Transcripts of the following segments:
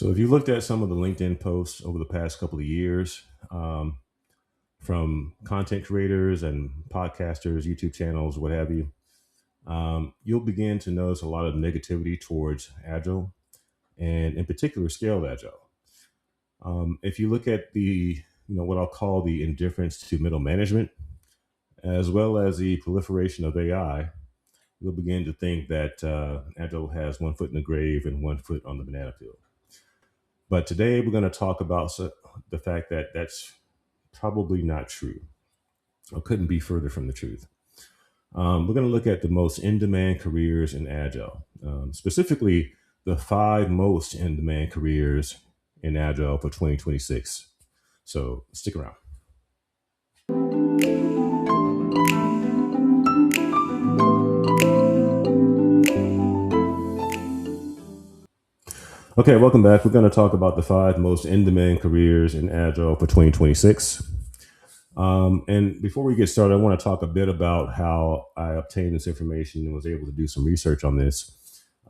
So if you looked at some of the LinkedIn posts over the past couple of years, from content creators and podcasters, YouTube channels, what have you, you'll begin to notice a lot of negativity towards Agile and in particular scaled Agile. If you look at what I'll call the indifference to middle management, as well as the proliferation of AI, you'll begin to think that Agile has one foot in the grave and one foot on the banana peel. But today we're going to talk about the fact that that's probably not true, or couldn't be further from the truth. We're going to look at the most in-demand careers in Agile, specifically the 5 most in-demand careers in Agile for 2026. So stick around. Okay, welcome back. We're going to talk about the 5 most in-demand careers in Agile for 2026. And before we get started, I want to talk a bit about how I obtained this information and was able to do some research on this.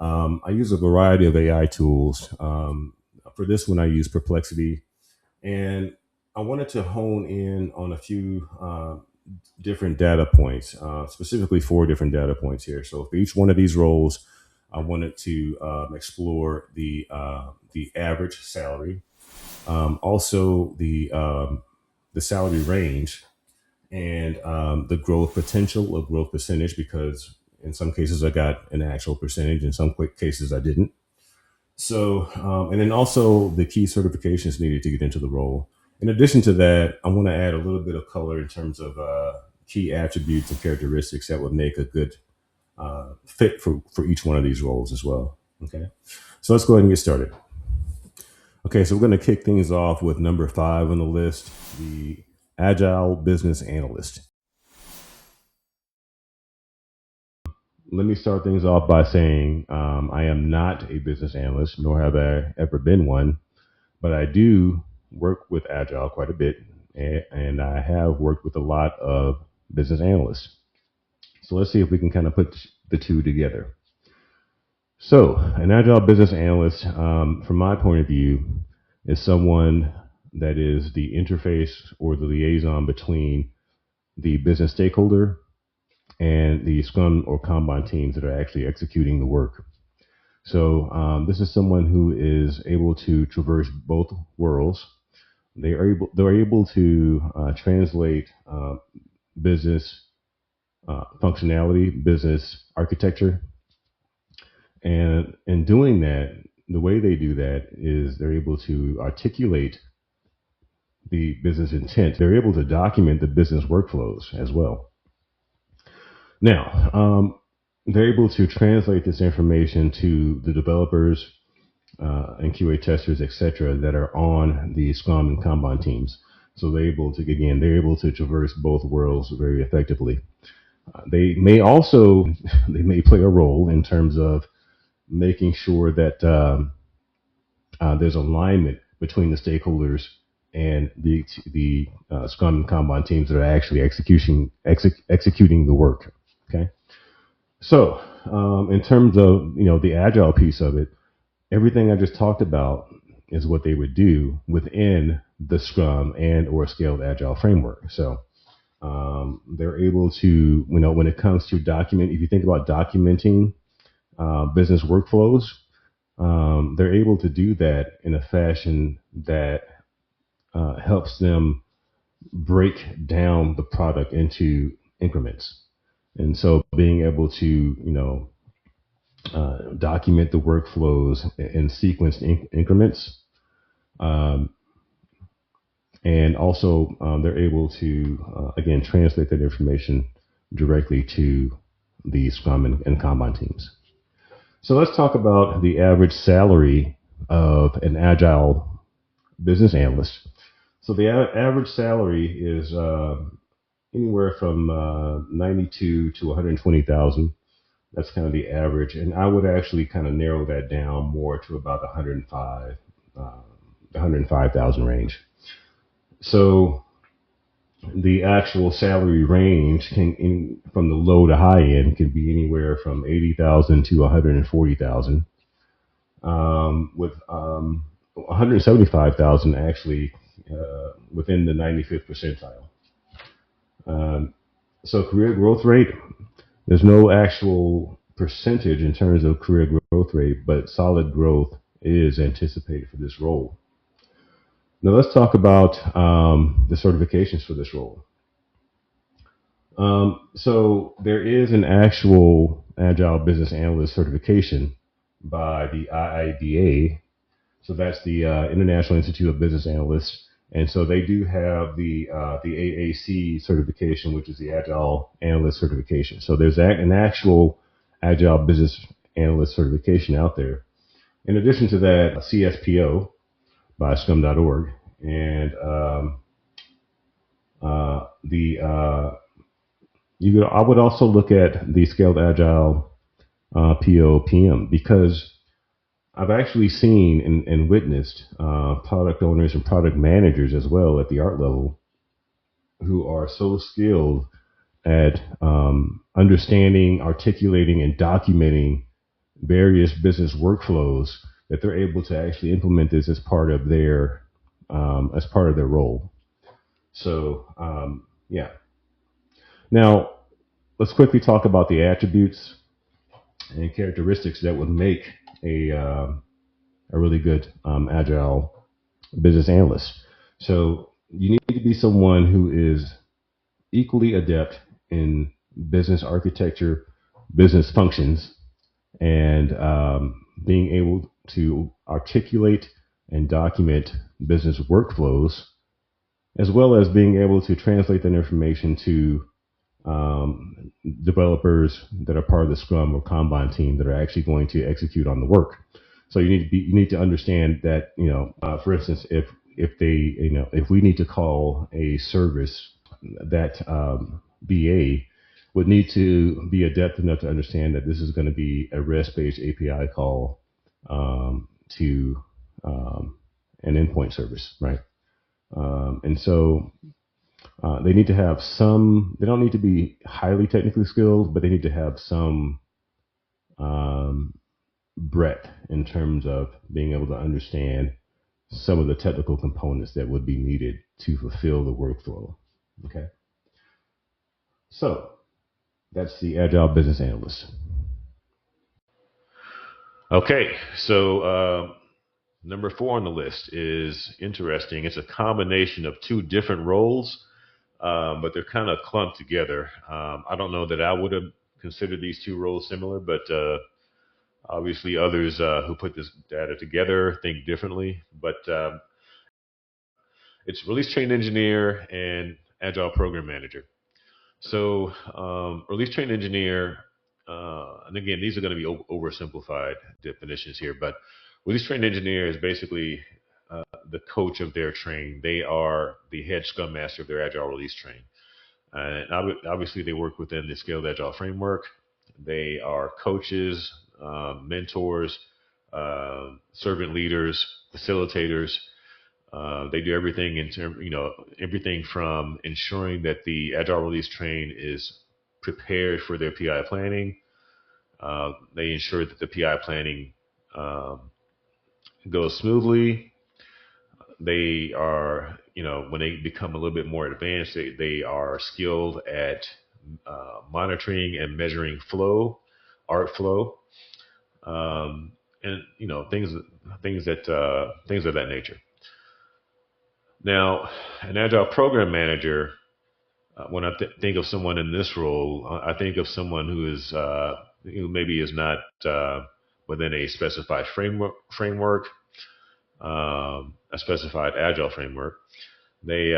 I use a variety of AI tools. For this one, I use Perplexity. And I wanted to hone in on a few different data points, specifically 4 different data points here. So for each one of these roles, I wanted to explore the average salary, also the salary range, and the growth potential of growth percentage, because in some cases I got an actual percentage, in some cases I didn't. So, and then also the key certifications needed to get into the role. In addition to that, I want to add a little bit of color in terms of key attributes and characteristics that would make a good fit for each one of these roles as well. Okay, so let's go ahead and get started. Okay, so we're going to kick things off with number 5 on the list, the Agile Business Analyst. Let me start things off by saying I am not a business analyst, nor have I ever been one, but I do work with Agile quite a bit, and I have worked with a lot of business analysts. So let's see if we can kind of put the two together. So an Agile business analyst, from my point of view, is someone that is the interface or the liaison between the business stakeholder and the Scrum or Kanban teams that are actually executing the work. So this is someone who is able to traverse both worlds. They're able to translate business functionality, business architecture, and in doing that, the way they do that is they're able to articulate the business intent. They're able to document the business workflows as well. Now, they're able to translate this information to the developers and QA testers, etc., that are on the Scrum and Kanban teams. So they're able to traverse both worlds very effectively. They may play a role in terms of making sure that there's alignment between the stakeholders and the Scrum and Kanban teams that are actually executing the work. Okay, so in terms of the Agile piece of it, everything I just talked about is what they would do within the Scrum and or Scaled Agile framework. So they're able to, when it comes to if you think about documenting business workflows, they're able to do that in a fashion that helps them break down the product into increments. And so being able to, document the workflows in sequenced increments. And also they're able to, again, translate that information directly to the Scrum and Kanban teams. So let's talk about the average salary of an Agile business analyst. So the average salary is anywhere from 92 to 120,000. That's kind of the average, and I would actually kind of narrow that down more to about 105,000 range. So the actual salary range from the low to high end can be anywhere from 80,000 to 140,000, with 175,000 actually within the 95th percentile. Um, so career growth rate, there's no actual percentage in terms of career growth rate, but solid growth is anticipated for this role. Now let's talk about the certifications for this role. So there is an actual Agile Business Analyst certification by the IIBA. So that's the International Institute of Business Analysts, and so they do have the AAC certification, which is the Agile Analyst certification. So there's an actual Agile Business Analyst certification out there. In addition to that, CSPO by scrum.org, and the I would also look at the Scaled Agile POPM because I've actually seen and witnessed product owners and product managers as well at the art level who are so skilled at understanding, articulating, and documenting various business workflows that they're able to actually implement this as part of their role. So yeah. Now let's quickly talk about the attributes and characteristics that would make a really good agile business analyst. So you need to be someone who is equally adept in business architecture, business functions, and being able to articulate and document business workflows, as well as being able to translate that information to developers that are part of the Scrum or Kanban team that are actually going to execute on the work. So you need to understand that for instance, if we need to call a service, that BA would need to be adept enough to understand that this is going to be a REST-based API call to an endpoint service, right? And so they need to have some. They don't need to be highly technically skilled, but they need to have some um, breadth in terms of being able to understand some of the technical components that would be needed to fulfill the workflow. Okay, so that's the Agile Business Analyst. Okay, so number four on the list is interesting. It's a combination of two different roles, but they're kind of clumped together. I don't know that I would have considered these two roles similar, but obviously others who put this data together think differently. But it's release train engineer and agile program manager. So release train engineer, and again, these are going to be oversimplified definitions here, but release train engineer is basically the coach of their train. They are the head scrum master of their agile release train. And obviously, they work within the Scaled Agile framework. They are coaches, mentors, servant leaders, facilitators. They do everything everything from ensuring that the agile release train is prepared for their PI planning. They ensure that the PI planning um, goes smoothly. They are, when they become a little bit more advanced, they are skilled at monitoring and measuring flow, art flow, and things of that nature. Now, an agile program manager, when I think of someone in this role, I think of someone who maybe is not within a specified framework, a specified agile framework. They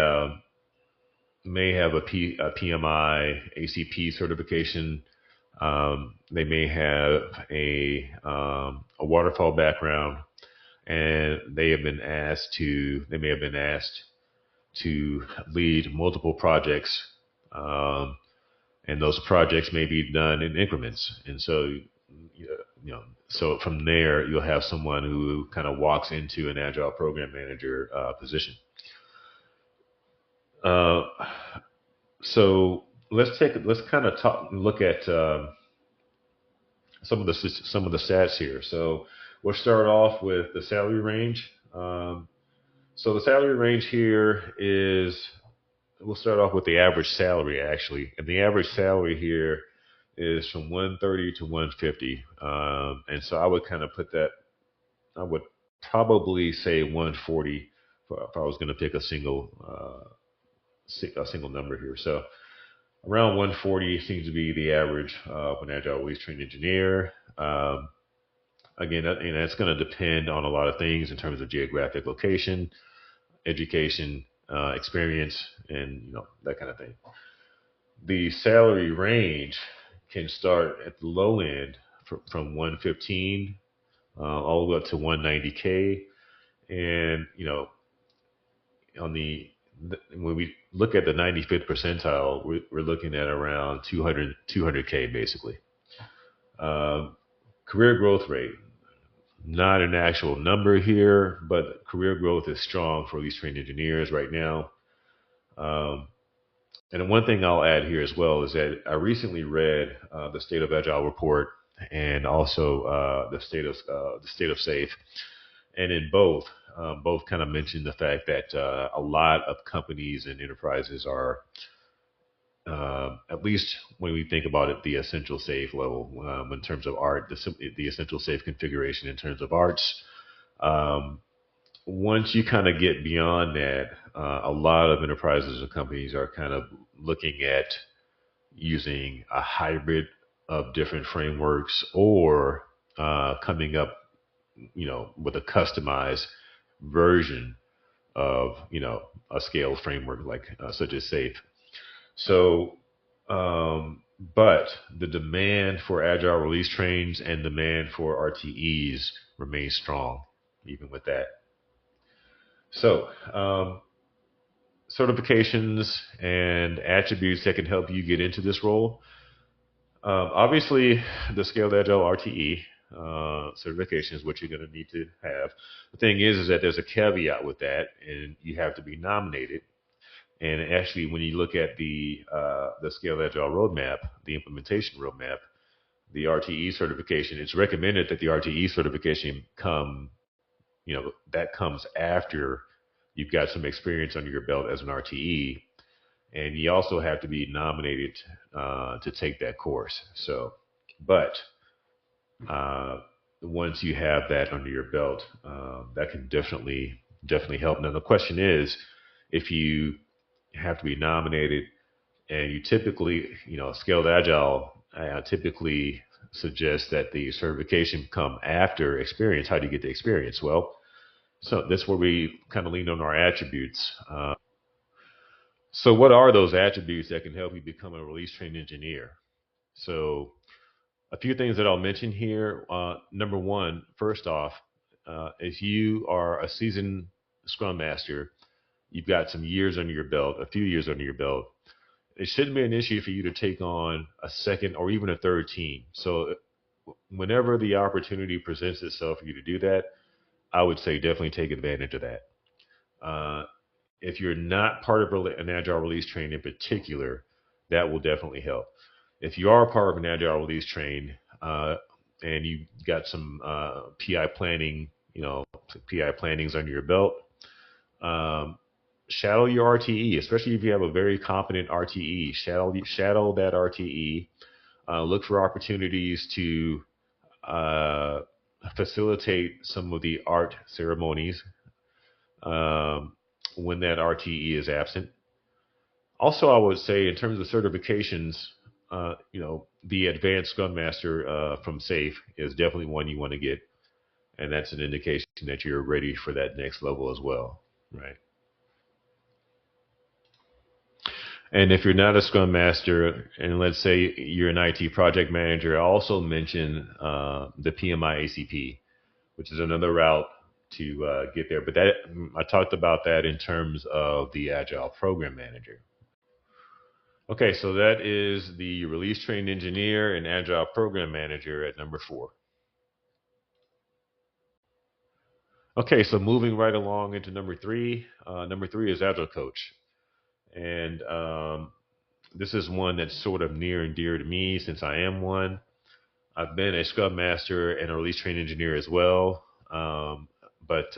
may have a PMI, ACP certification. They may have a waterfall background, and they may have been asked to lead multiple projects, um, and those projects may be done in increments. And so, so from there, you'll have someone who kind of walks into an agile program manager position. Uh, so let's kind of look at some of the stats here. So we'll start off with the salary range. Um, so the salary range here is, we'll start off with the average salary actually. And the average salary here is from 130 to 150. And so I would kind of put that, I would probably say 140 if I was going to pick a single number here. So around 140 seems to be the average of an agile release trained engineer. Again, that's going to depend on a lot of things in terms of geographic location, education, experience, and that kind of thing. The salary range can start at the low end from 115 all the way up to 190K, and on when we look at the 95th percentile, we're looking at around 200K basically. Um, Career growth rate, not an actual number here, but career growth is strong for these trained engineers right now. Um, and one thing I'll add here as well is that I recently read the State of Agile report and also the state of Safe, and in both kind of mentioned the fact that a lot of companies and enterprises are, at least when we think about it, the essential safe level in terms of art, the essential safe configuration in terms of arts. Um, Once you kind of get beyond that, a lot of enterprises and companies are kind of looking at using a hybrid of different frameworks or coming up, with a customized version of, a scale framework like such as SAFe. So, but the demand for agile release trains and demand for RTEs remains strong, even with that. So, certifications and attributes that can help you get into this role. Obviously, the Scaled Agile RTE certification is what you're going to need to have. The thing is that there's a caveat with that, and you have to be nominated. And actually, when you look at the Scaled Agile roadmap, the implementation roadmap, the RTE certification, it's recommended that the RTE certification that comes after you've got some experience under your belt as an RTE, and you also have to be nominated to take that course. So, but uh, once you have that under your belt, that can definitely help. Now the question is, if you have to be nominated, and you typically, Scaled Agile typically suggests that the certification come after experience. How do you get the experience? Well, so that's where we kind of lean on our attributes. So what are those attributes that can help you become a release trained engineer? So a few things that I'll mention here. Number one, first off, if you are a seasoned Scrum Master, you've got some years under your belt, a few years under your belt, it shouldn't be an issue for you to take on a second or even a third team. So whenever the opportunity presents itself for you to do that, I would say definitely take advantage of that. Uh, if you're not part of an agile release train in particular, that will definitely help. If you are part of an agile release train and you got some PI planning, PI plannings under your belt, um, shadow your RTE, especially if you have a very competent RTE. Shadow that RTE. Look for opportunities to uh, facilitate some of the art ceremonies um, when that RTE is absent. Also, I would say in terms of certifications, the Advanced Scrum Master from SAFe is definitely one you want to get, and that's an indication that you're ready for that next level as well, right? And if you're not a Scrum Master, and let's say you're an IT project manager, I also mention the PMI ACP, which is another route to get there. But that I talked about that in terms of the Agile Program Manager. Okay, so that is the release trained engineer and Agile Program Manager at number 4. Okay, so moving right along into number 3. Number 3 is Agile Coach. And this is one that's sort of near and dear to me since I am one. I've been a Scrum Master and a release trained engineer as well. but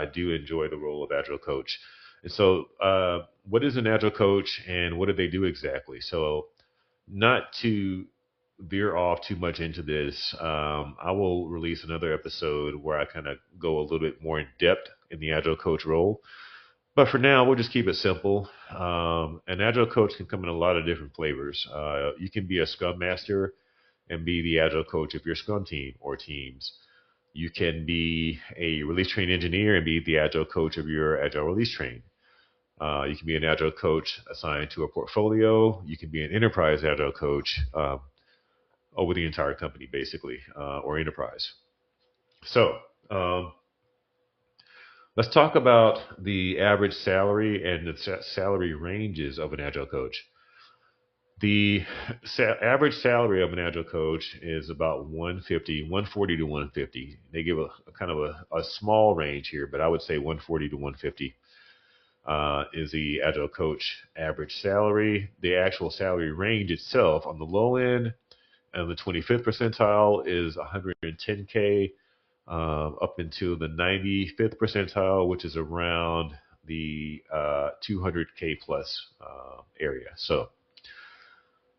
I do enjoy the role of Agile coach. And so, what is an Agile coach and what do they do exactly? So, not to veer off too much into this, I will release another episode where I kind of go a little bit more in depth in the Agile coach role. But for now, we'll just keep it simple. An Agile coach can come in a lot of different flavors. You can be a Scrum Master and be the Agile coach of your Scrum team or teams. You can be a release train engineer and be the Agile coach of your Agile release train. You can be an Agile coach assigned to a portfolio. You can be an enterprise Agile coach over the entire company, basically, or enterprise. So, um, let's talk about the average salary and the salary ranges of an Agile coach. The average salary of an Agile coach is about 140 to 150. They give a kind of a small range here, but I would say 140 to 150 is the Agile coach average salary. The actual salary range itself on the low end and the 25th percentile is 110K up into the 95th percentile, which is around the 200K plus area. So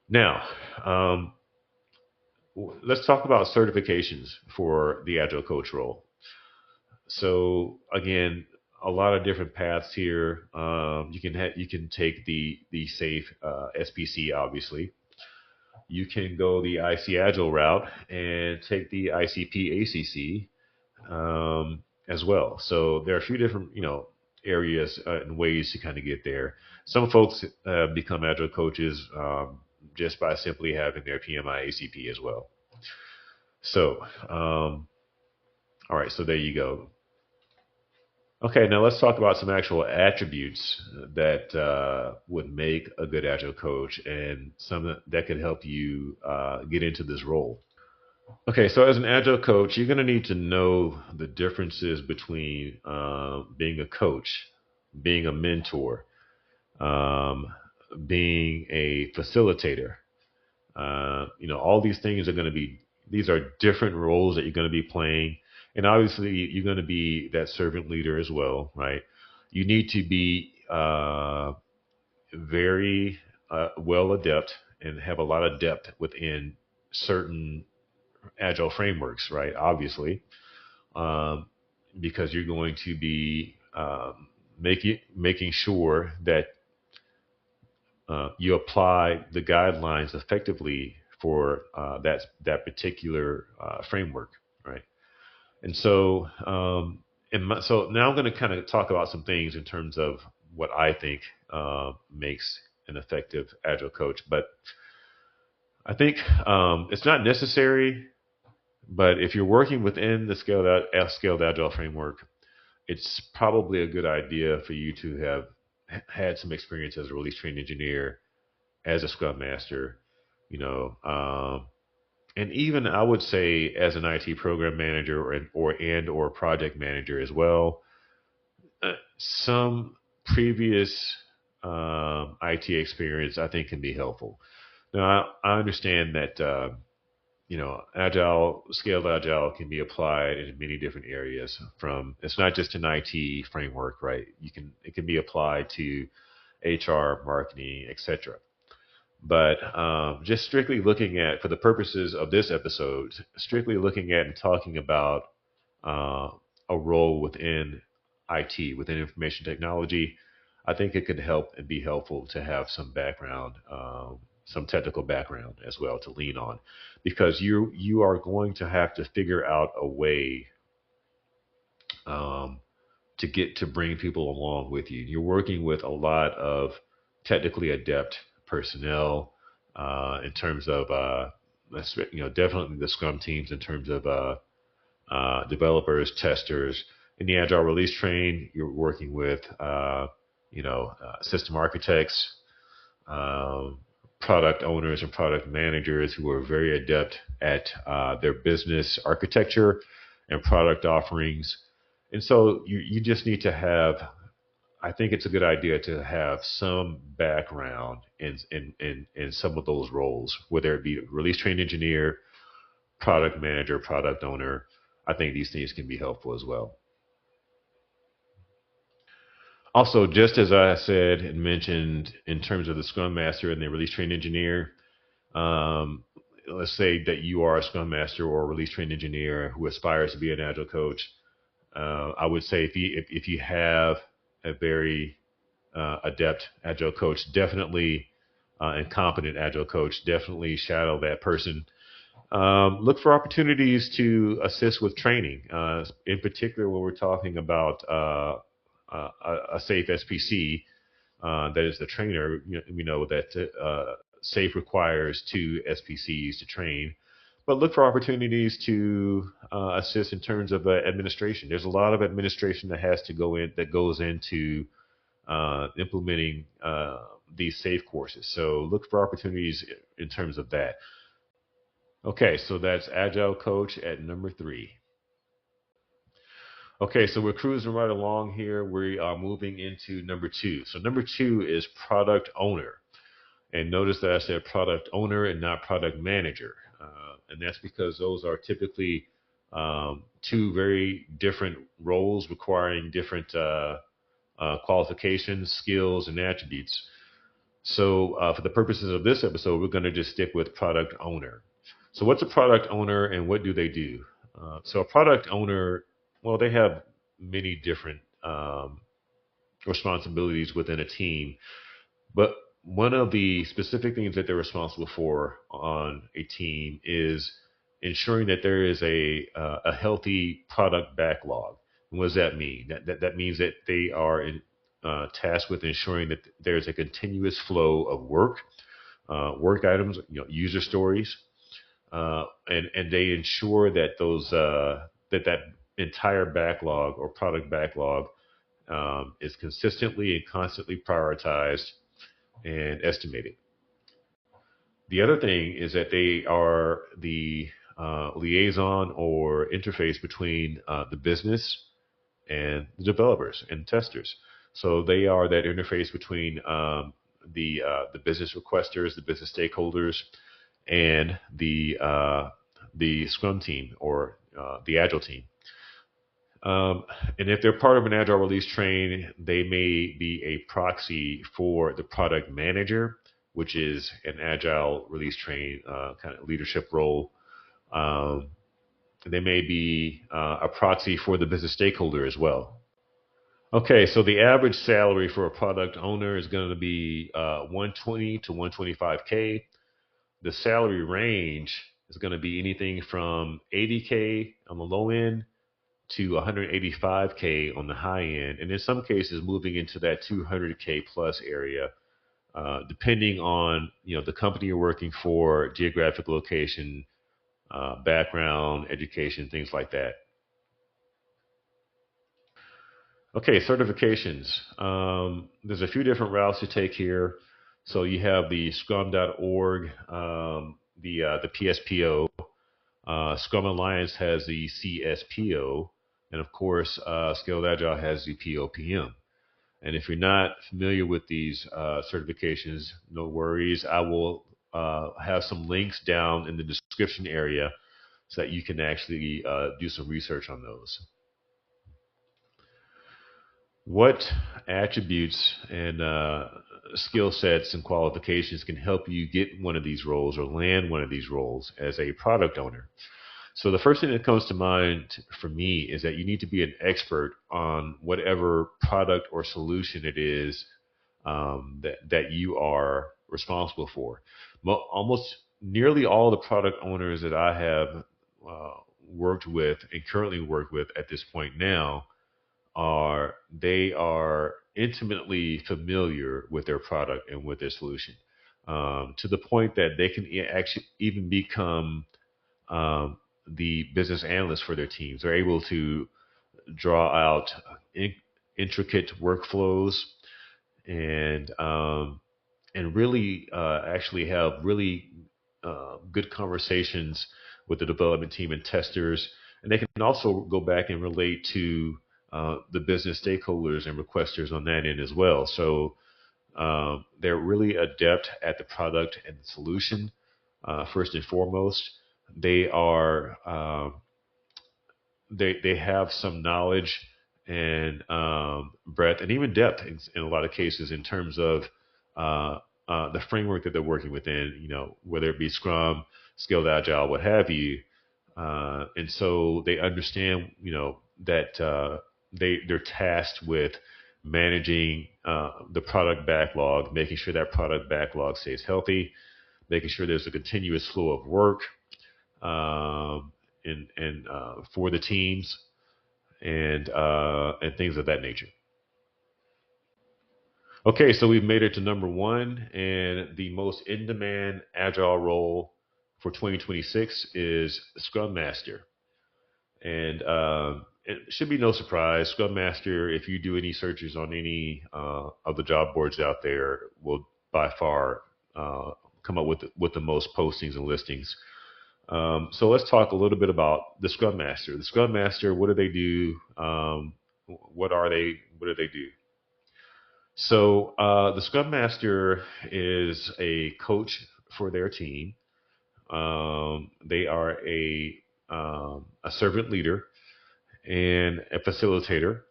now, um, let's talk about certifications for the Agile coach role. So again, a lot of different paths here. You can take the safe SPC, obviously. You can go the IC Agile route and take the ICP ACC as well. So there are a few different areas and ways to kind of get there. Some folks become Agile coaches just by simply having their PMI ACP as well. So all right, so there you go. Okay, now let's talk about some actual attributes that would make a good Agile coach and some that could help you get into this role. Okay, so as an Agile coach, you're going to need to know the differences between being a coach, being a mentor, um, being a facilitator. All these things are going to be, these are different roles that you're going to be playing. And obviously, you're going to be that servant leader as well, right? You need to be very well adept and have a lot of depth within certain agile frameworks, right? Obviously, um, because you're going to be making sure that you apply the guidelines effectively for that particular framework, right? And so, so now I'm going to kind of talk about some things in terms of what I think makes an effective agile coach. But I think it's not necessary. But if you're working within the scaled agile framework, it's probably a good idea for you to have had some experience as a release train engineer, as a scrum master, you know, and even I would say as an IT program manager or project manager as well. Some previous IT experience I think can be helpful. Now I understand that scaled agile can be applied in many different areas. From it's not just an IT framework, right? It can be applied to HR, marketing, etc. But just strictly looking at, for the purposes of this episode, strictly looking at and talking about uh, a role within IT, within information technology, I think it could help and be helpful to have some background, some technical background as well to lean on, because you are going to have to figure out a way um, to bring people along with you. You're working with a lot of technically adept personnel in terms of definitely the Scrum teams in terms of developers, testers. In the Agile release train, you're working with system architects, um, product owners, and product managers who are very adept at their business architecture and product offerings. And so you just need to have, I think it's a good idea to have some background in some of those roles, whether it be release train engineer, product manager, product owner. I think these things can be helpful as well. Also, just as I said and mentioned in terms of the Scrum Master and the release train engineer, um, let's say that you are a Scrum Master or a release train engineer who aspires to be an Agile coach. I would say if you have a very adept Agile coach, definitely and competent Agile coach, definitely shadow that person. Look for opportunities to assist with training, in particular when we're talking about a safe SPC. That is the trainer. We know that SAFE requires two SPCs to train, but look for opportunities to assist in terms of administration. There's a lot of administration that has to go in that goes into implementing these SAFE courses. So look for opportunities in terms of that. Okay, so that's Agile Coach at number three. Okay, so we're cruising right along here. We are moving into number two. So number two is Product Owner. And notice that I said product owner and not product manager. And that's because those are typically two very different roles requiring different qualifications, skills, and attributes. So, for the purposes of this episode, we're going to just stick with product owner. So, what's a product owner and what do they do? So, a product owner, well, they have many different responsibilities within a team. But one of the specific things that they're responsible for on a team is ensuring that there is a healthy product backlog. And what does that mean? That means that they are tasked with ensuring that there's a continuous flow of work items, user stories, and they ensure that that entire backlog or product backlog is consistently and constantly prioritized and estimated. The other thing is that they are the liaison or interface between the business and the developers and testers. So they are that interface between the business requesters, the business stakeholders, and the Scrum team or the Agile team. And if they're part of an Agile release train, they may be a proxy for the product manager, which is an Agile release train kind of leadership role. Um, they may be a proxy for the business stakeholder as well. Okay, so the average salary for a product owner is going to be 120 to 125K. The salary range is going to be anything from 80K on the low end to 185K on the high end, and in some cases moving into that 200K plus area, depending on the company you're working for, geographic location, background, education, things like that. Okay, certifications. There's a few different routes to take here. So you have the Scrum.org, the PSPO. Scrum Alliance has the CSPO, and of course, Scaled Agile has the POPM. And if you're not familiar with these certifications, no worries. I will have some links down in the description area so that you can actually do some research on those. What attributes and skill sets and qualifications can help you get one of these roles or land one of these roles as a product owner? So the first thing that comes to mind for me is that you need to be an expert on whatever product or solution it is that you are responsible for. Almost nearly all the product owners that I have worked with and currently work with at this point now they are intimately familiar with their product and with their solution, to the point that they can actually even become the business analyst for their teams. They're able to draw out intricate workflows and really actually have really good conversations with the development team and testers. And they can also go back and relate to the business stakeholders and requesters on that end as well. So they're really adept at the product and the solution. First and foremost, they are they have some knowledge and breadth and even depth in a lot of cases in terms of uh, the framework that they're working within, whether it be Scrum, Scaled Agile, what have you. And so they understand, that they're tasked with managing the product backlog, making sure that product backlog stays healthy, making sure there's a continuous flow of work for the teams and things of that nature. Okay, so we've made it to number one, and the most in-demand agile role for 2026 is Scrum Master. And it should be no surprise, Scrum Master, if you do any searches on any of the job boards out there, will by far uh, come up with the most postings and listings. So let's talk a little bit about the Scrum Master. The Scrum Master, what do they do? What are they? What do they do? So the Scrum Master is a coach for their team. They are a servant leader and a facilitator.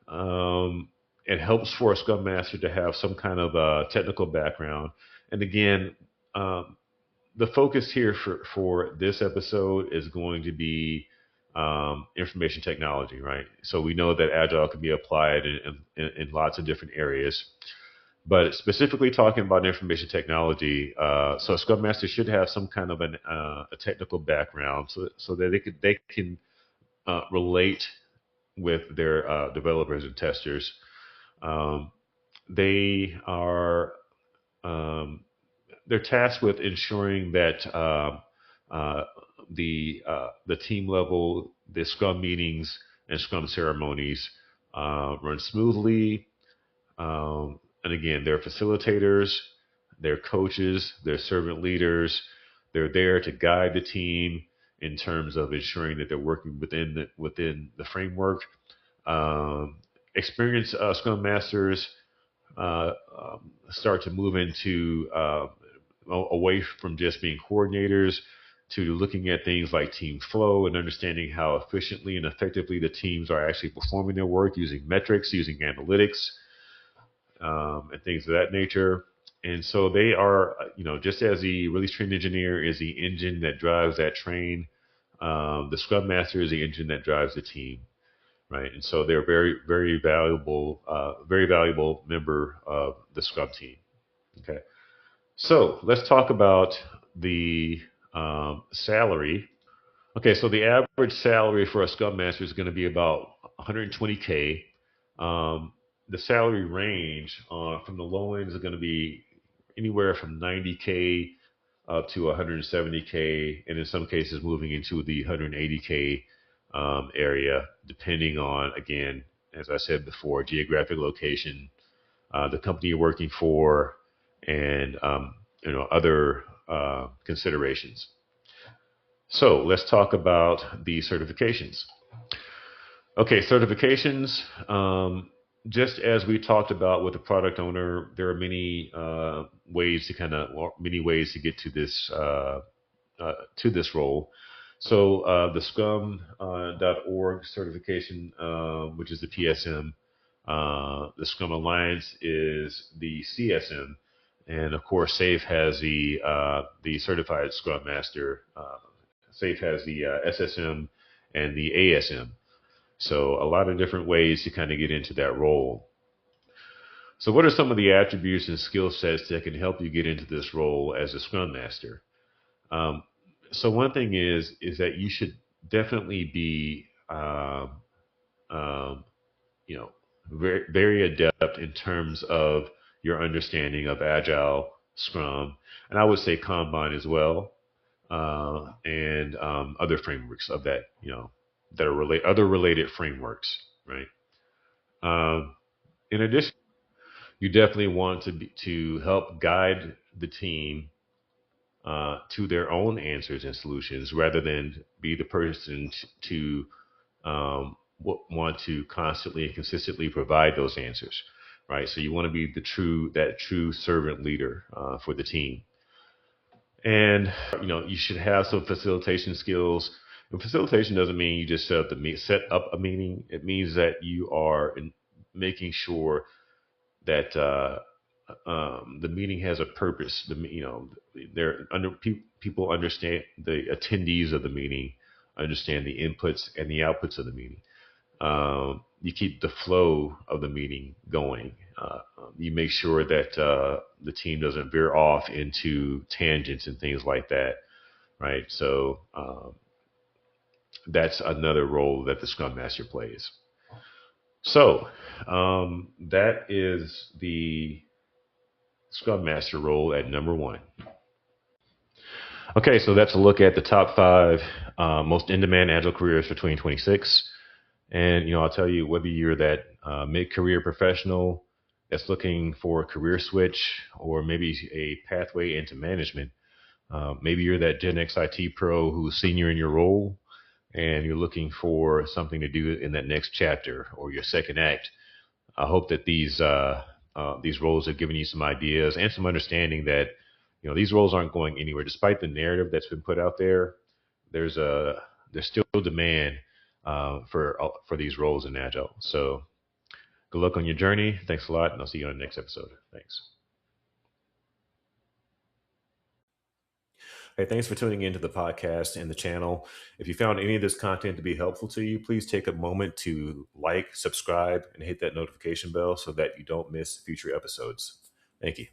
Um, it helps for a Scrum Master to have some kind of a technical background. And again, um, the focus here for this episode is going to be information technology, right? So we know that Agile can be applied in lots of different areas. But specifically talking about information technology, so Scrum Master should have some kind of a technical background, so that they can relate with their developers and testers. Um, they are um, they're tasked with ensuring that uh, the team level, the Scrum meetings and Scrum ceremonies run smoothly. And again, they're facilitators, they're coaches, they're servant leaders. They're there to guide the team in terms of ensuring that they're working within the framework. Um, Experienced Scrum Masters start to move into away from just being coordinators to looking at things like team flow and understanding how efficiently and effectively the teams are actually performing their work using metrics, using analytics, and things of that nature. And so they are, just as the release train engineer is the engine that drives that train, the Scrum Master is the engine that drives the team, right? And so they're very valuable member of the Scrum team. Okay, so let's talk about the salary. Okay, so the average salary for a Scrum Master is going to be about 120K. Um, the salary range from the low end is going to be anywhere from 90K up to 170K, and in some cases moving into the 180K area, depending on, again, as I said before, geographic location, the company you're working for, and other considerations. So let's talk about the certifications. Okay, certifications. Just as we talked about with the product owner, there are many many ways to get to this role. So the Scrum.org certification, which is the PSM, the Scrum Alliance is the CSM, and of course, SAFe has the Certified Scrum Master. SAFe has the SSM and the ASM. So a lot of different ways to kind of get into that role. So what are some of the attributes and skill sets that can help you get into this role as a Scrum Master? Um, so one thing is that you should definitely be um, you know very adept in terms of your understanding of Agile, Scrum, and I would say Kanban as well, and other frameworks of that that are other related frameworks, right? In addition, you definitely want to help guide the team to their own answers and solutions rather than be the person to want to constantly and consistently provide those answers, right? So you want to be that true servant leader for the team, and you should have some facilitation skills. And facilitation doesn't mean you just set up a meeting. It means that you are making sure that the meeting has a purpose. They're people understand, the attendees of the meeting understand the inputs and the outputs of the meeting. You keep the flow of the meeting going. You make sure that the team doesn't veer off into tangents and things like that, right? So that's another role that the Scrum Master plays. So that is the Scrum Master role at number one. Okay, so that's a look at the top five most in-demand Agile careers for 2026. And I'll tell you, whether you're that mid-career professional that's looking for a career switch, or maybe a pathway into management, maybe you're that Gen X IT pro who's senior in your role, and you're looking for something to do in that next chapter or your second act. I hope that these roles have given you some ideas and some understanding that these roles aren't going anywhere, despite the narrative that's been put out there. There's a there's still demand for these roles in Agile. So good luck on your journey. Thanks a lot, and I'll see you on the next episode. Thanks. Hey, thanks for tuning into the podcast and the channel. If you found any of this content to be helpful to you, please take a moment to like, subscribe, and hit that notification bell so that you don't miss future episodes. Thank you.